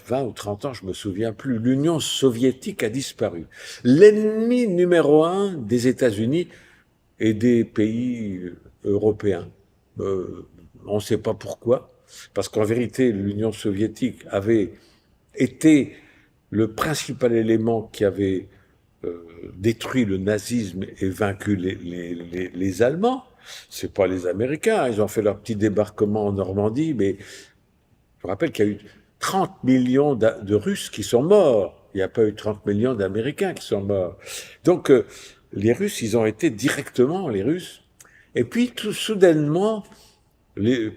20 ou 30 ans, je me souviens plus, l'Union soviétique a disparu. L'ennemi numéro un des États-Unis et des pays européens. On ne sait pas pourquoi, parce qu'en vérité, l'Union soviétique avait été le principal élément qui avait détruit le nazisme et vaincu les Allemands. C'est pas les Américains, ils ont fait leur petit débarquement en Normandie, mais je rappelle qu'il y a eu 30 millions de Russes qui sont morts. Il n'y a pas eu 30 millions d'Américains qui sont morts. Donc, les Russes, ils ont été directement, les Russes. Et puis, tout soudainement,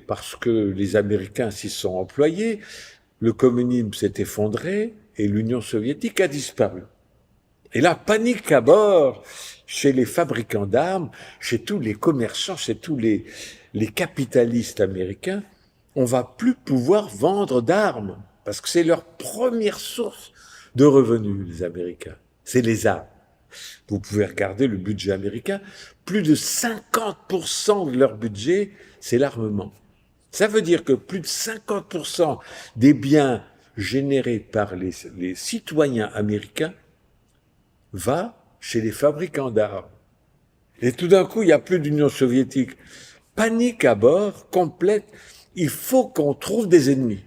parce que les Américains s'y sont employés, le communisme s'est effondré et l'Union soviétique a disparu. Et là, panique à bord chez les fabricants d'armes, chez tous les commerçants, chez tous les capitalistes américains. On va plus pouvoir vendre d'armes parce que c'est leur première source de revenus, les Américains. C'est les armes. Vous pouvez regarder le budget américain. Plus de 50% de leur budget, c'est l'armement. Ça veut dire que plus de 50% des biens générés par les citoyens américains va chez les fabricants d'armes. Et tout d'un coup, il n'y a plus d'Union soviétique. Panique à bord, complète. Il faut qu'on trouve des ennemis.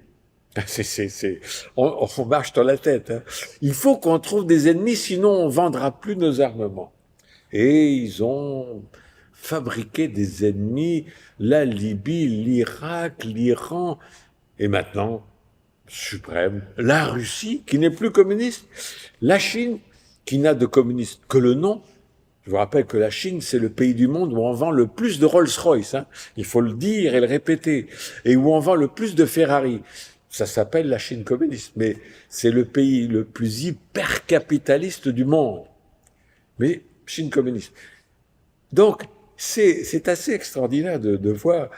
On marche dans la tête. Hein. Il faut qu'on trouve des ennemis, sinon on vendra plus nos armements. Et ils ont fabriqué des ennemis, la Libye, l'Irak, l'Iran, et maintenant, suprême, la Russie, qui n'est plus communiste, la Chine, qui n'a de communiste que le nom. Je vous rappelle que la Chine, c'est le pays du monde où on vend le plus de Rolls-Royce, hein. Il faut le dire et le répéter, et où on vend le plus de Ferrari. Ça s'appelle la Chine communiste, mais c'est le pays le plus hyper-capitaliste du monde. Mais Chine communiste. Donc, c'est assez extraordinaire de voir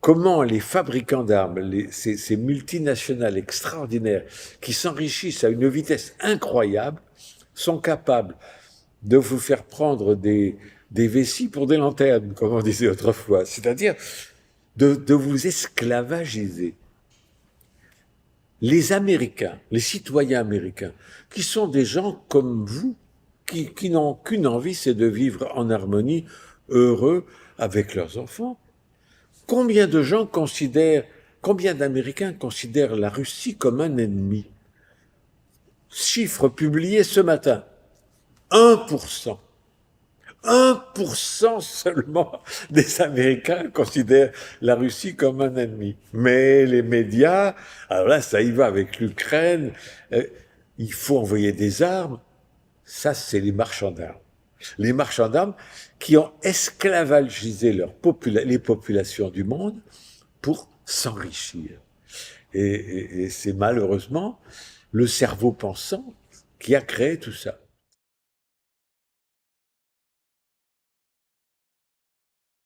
comment les fabricants d'armes, ces multinationales extraordinaires, qui s'enrichissent à une vitesse incroyable, sont capables de vous faire prendre des vessies pour des lanternes, comme on disait autrefois. C'est-à-dire de vous esclavagiser. Les Américains, les citoyens américains, qui sont des gens comme vous, qui n'ont qu'une envie, c'est de vivre en harmonie, heureux avec leurs enfants. Combien d'Américains considèrent la Russie comme un ennemi? Chiffre publié ce matin. 1%. 1% seulement des Américains considèrent la Russie comme un ennemi. Mais les médias, alors là, ça y va avec l'Ukraine, il faut envoyer des armes. Ça, c'est les marchands d'armes. Les marchands d'armes qui ont esclavagisé les populations du monde pour s'enrichir. Et c'est malheureusement le cerveau pensant qui a créé tout ça.